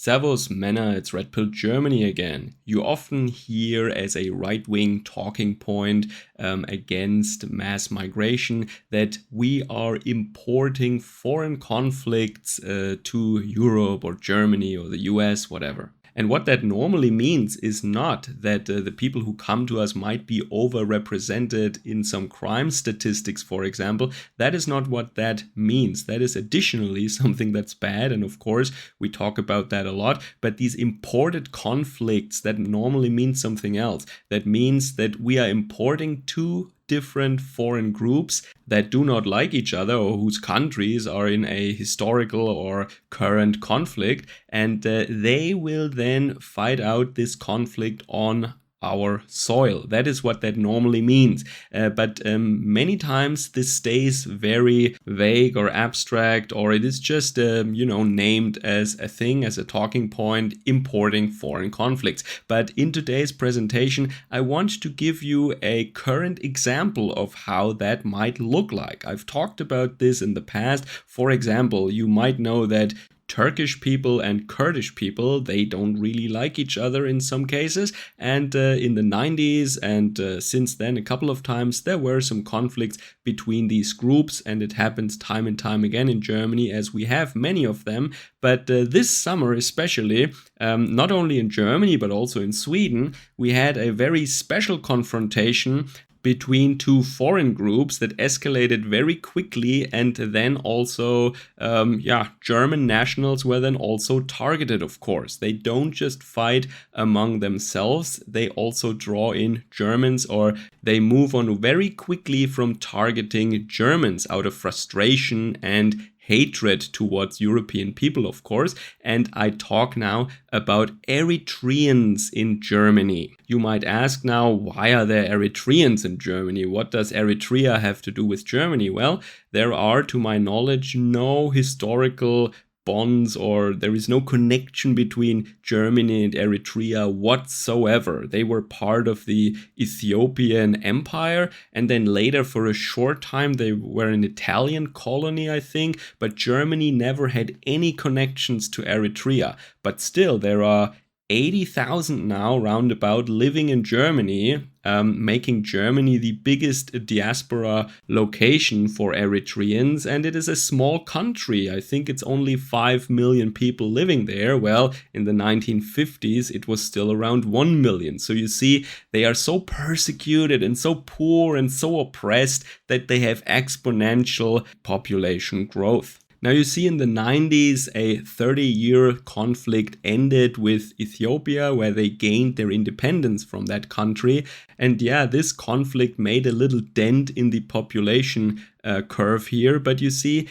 Servus Männer, it's Red Pill Germany again. You often hear as a right-wing talking point against mass migration that we are importing foreign conflicts to Europe or Germany or the US, whatever. And what that normally means is not that the people who come to us might be overrepresented in some crime statistics, for example. That is not what that means. That is additionally something that's bad. And of course, we talk about that a lot. But these imported conflicts, that normally means something else. That means that we are importing two different foreign groups that do not like each other or whose countries are in a historical or current conflict, and they will then fight out this conflict on our soil. That is what that normally means. But many times this stays very vague or abstract, or it is just, named as a thing, as a talking point, importing foreign conflicts. But in today's presentation, I want to give you a current example of how that might look like. I've talked about this in the past. For example, you might know that Turkish people and Kurdish people, they don't really like each other in some cases. And in the 90s and since then a couple of times, there were some conflicts between these groups. And it happens time and time again in Germany, as we have many of them. But this summer especially, not only in Germany, but also in Sweden, we had a very special confrontation between two foreign groups that escalated very quickly, and then also German nationals were then also targeted. Of course, they don't just fight among themselves, they also draw in Germans, or they move on very quickly from targeting Germans out of frustration and hatred towards European people, of course. And I talk now about Eritreans in Germany. You might ask now, why are there Eritreans in Germany? What does Eritrea have to do with Germany? Well, there are, to my knowledge, no historical bonds, or there is no connection between Germany and Eritrea whatsoever. They were part of the Ethiopian Empire, and then later for a short time they were an Italian colony, I think, but Germany never had any connections to Eritrea. But still, there are 80,000 now roundabout living in Germany, making Germany the biggest diaspora location for Eritreans, and it is a small country. I think it's only 5 million people living there. Well, in the 1950s it was still around 1 million. So you see, they are so persecuted and so poor and so oppressed that they have exponential population growth. Now you see, in the 90s, a 30-year conflict ended with Ethiopia, where they gained their independence from that country. And yeah, this conflict made a little dent in the population curve here. But you see,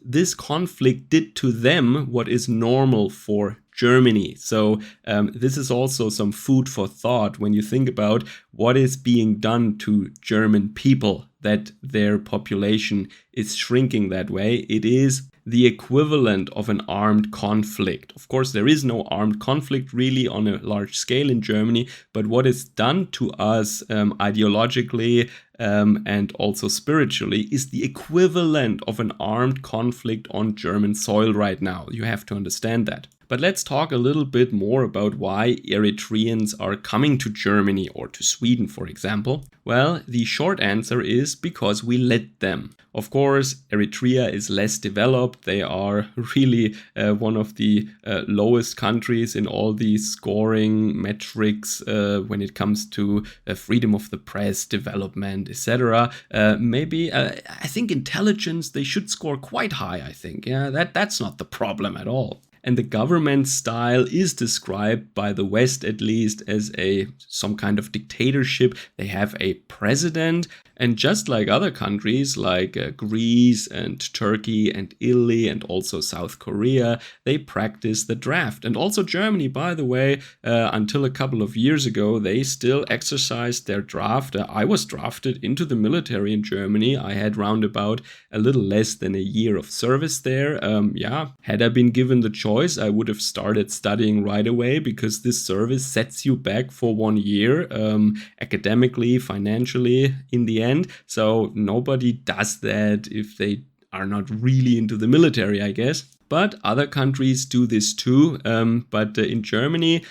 this conflict did to them what is normal for Germany. So this is also some food for thought when you think about what is being done to German people, that their population is shrinking that way. It is the equivalent of an armed conflict. Of course, there is no armed conflict really on a large scale in Germany, but what is done to us ideologically and also spiritually is the equivalent of an armed conflict on German soil right now. You have to understand that. But let's talk a little bit more about why Eritreans are coming to Germany or to Sweden, for example. Well, the short answer is because we let them. Of course, Eritrea is less developed. They are really one of the lowest countries in all these scoring metrics when it comes to freedom of the press, development, etc. I think intelligence, they should score quite high, I think. Yeah, that's not the problem at all. And the government style is described by the West, at least, as some kind of dictatorship. They have a president, and just like other countries like Greece and Turkey and Italy and also South Korea, they practice the draft. And also Germany, by the way, until a couple of years ago, they still exercised their draft. I was drafted into the military in Germany. I had roundabout a little less than a year of service there. Had I been given the choice, I would have started studying right away, because this service sets you back for 1 year, academically, financially, in the end. So nobody does that if they are not really into the military, I guess. but other countries do this too. But in Germany,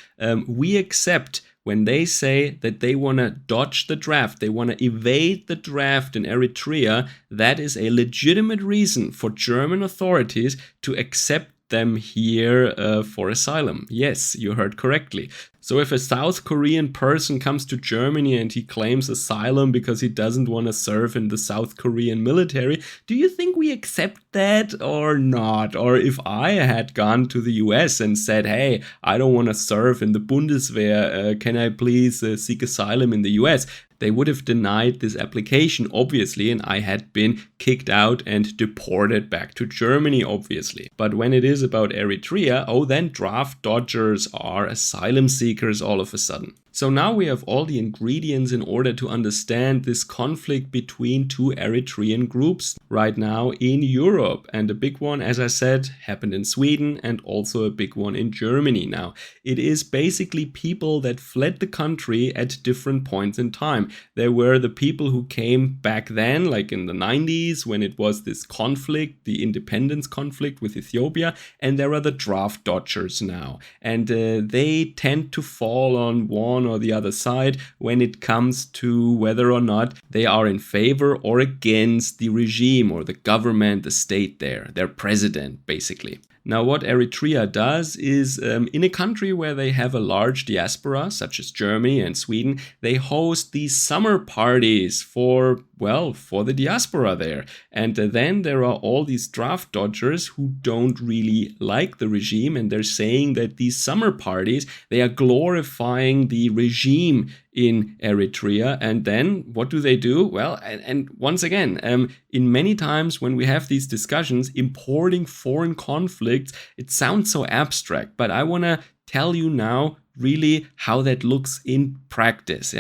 we accept when they say that they want to dodge the draft, they want to evade the draft in Eritrea, that is a legitimate reason for German authorities to accept them here for asylum. Yes, you heard correctly. So if a South Korean person comes to Germany and he claims asylum because he doesn't want to serve in the South Korean military, do you think we accept that or not? Or if I had gone to the US and said, hey, I don't want to serve in the Bundeswehr, can I please seek asylum in the US? They would have denied this application, obviously, and I had been kicked out and deported back to Germany, obviously. But when it is about Eritrea, oh, then draft dodgers are asylum seekers all of a sudden. So now we have all the ingredients in order to understand this conflict between two Eritrean groups right now in Europe. And a big one, as I said, happened in Sweden and also a big one in Germany. Now, it is basically people that fled the country at different points in time. There were the people who came back then, like in the 90s, when it was this conflict, the independence conflict with Ethiopia, and there are the draft dodgers now. And they tend to fall on one or the other side when it comes to whether or not they are in favor or against the regime or the government, the state there, their president, basically. Now, what Eritrea does is, in a country where they have a large diaspora, such as Germany and Sweden, they host these summer parties for the diaspora there. And then there are all these draft dodgers who don't really like the regime, and they're saying that these summer parties, they are glorifying the regime in Eritrea. And then what do? Well, and once again, in many times when we have these discussions, importing foreign conflicts, it sounds so abstract, but I want to tell you now really how that looks in practice.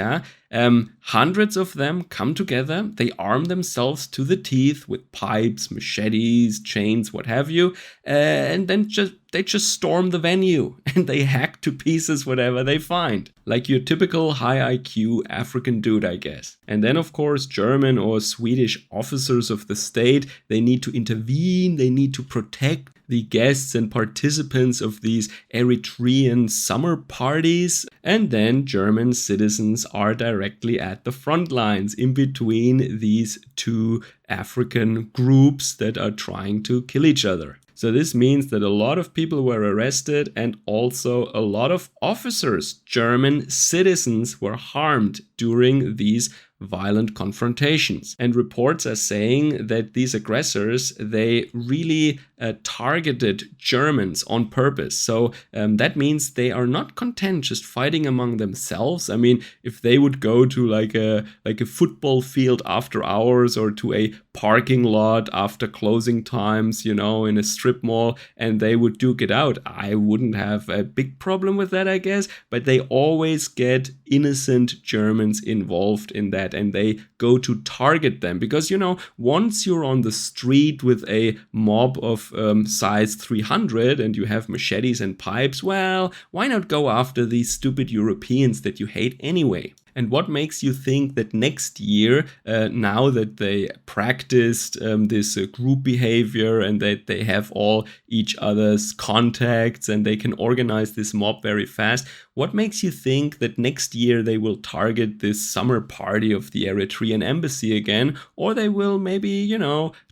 Hundreds of them come together, they arm themselves to the teeth with pipes, machetes, chains, what have you, and then they just storm the venue and they hack to pieces whatever they find. Like your typical high IQ African dude, I guess. And then, of course, German or Swedish officers of the state, they need to intervene, they need to protect the guests and participants of these Eritrean summer parties. And then German citizens are directly at the front lines in between these two African groups that are trying to kill each other. So this means that a lot of people were arrested and also a lot of officers, German citizens, were harmed during these violent confrontations. And reports are saying that these aggressors, they really targeted Germans on purpose. So that means they are not content just fighting among themselves. I mean, if they would go to like a football field after hours or to a parking lot after closing times, in a strip mall, and they would duke it out, I wouldn't have a big problem with that, I guess. But they always get innocent Germans involved in that, and they go to target them because, once you're on the street with a mob of size 300 and you have machetes and pipes, well, why not go after these stupid Europeans that you hate anyway? And what makes you think that next year, now that they practiced this group behavior and that they have all each other's contacts and they can organize this mob very fast, what makes you think that next year they will target this summer party of the Eritrean embassy again? Or they will maybe,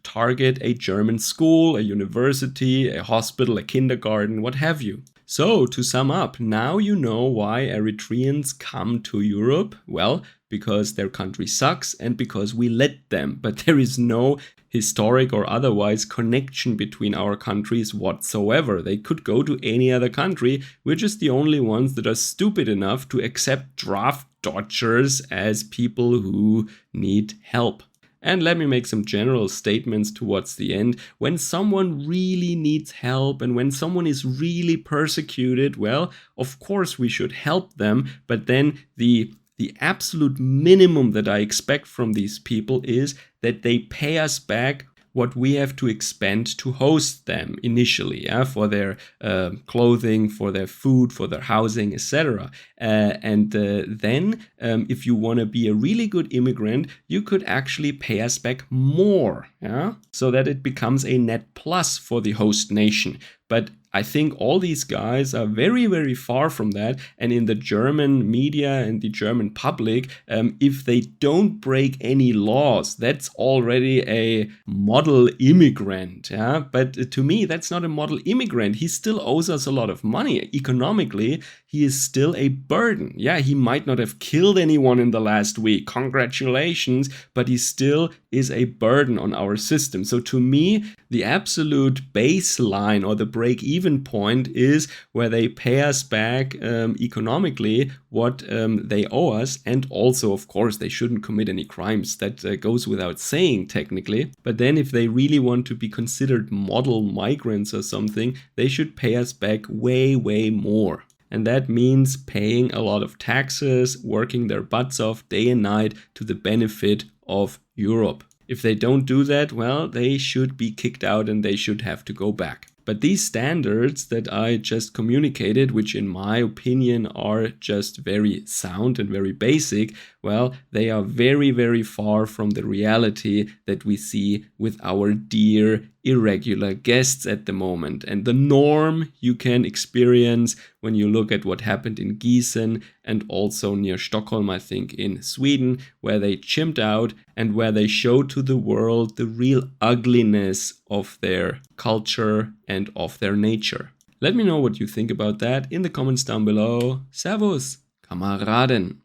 target a German school, a university, a hospital, a kindergarten, what have you? So, to sum up, now you know why Eritreans come to Europe. Well, because their country sucks and because we let them. But there is no historic or otherwise connection between our countries whatsoever. They could go to any other country. We're just the only ones that are stupid enough to accept draft dodgers as people who need help. And let me make some general statements towards the end. When someone really needs help and when someone is really persecuted, well, of course we should help them, but then the absolute minimum that I expect from these people is that they pay us back what we have to expend to host them initially, for their clothing, for their food, for their housing, etc. And then if you want to be a really good immigrant, you could actually pay us back more, so that it becomes a net plus for the host nation. But I think all these guys are very, very far from that. And in the German media and the German public, if they don't break any laws, that's already a model immigrant. But to me, that's not a model immigrant. He still owes us a lot of money. Economically, he is still a burden. Yeah, he might not have killed anyone in the last week. Congratulations. But he still is a burden on our system. So to me, the absolute baseline or the break-even point is where they pay us back economically what they owe us. And also, of course, they shouldn't commit any crimes. That goes without saying, technically. But then if they really want to be considered model migrants or something, they should pay us back way, way more. And that means paying a lot of taxes, working their butts off day and night to the benefit of Europe. If they don't do that, well, they should be kicked out and they should have to go back. But these standards that I just communicated, which in my opinion are just very sound and very basic, well, they are very, very far from the reality that we see with our dear irregular guests at the moment. And the norm you can experience when you look at what happened in Gießen and also near Stockholm, I think, in Sweden, where they chimped out and where they showed to the world the real ugliness of their culture and of their nature. Let me know what you think about that in the comments down below. Servus, Kameraden.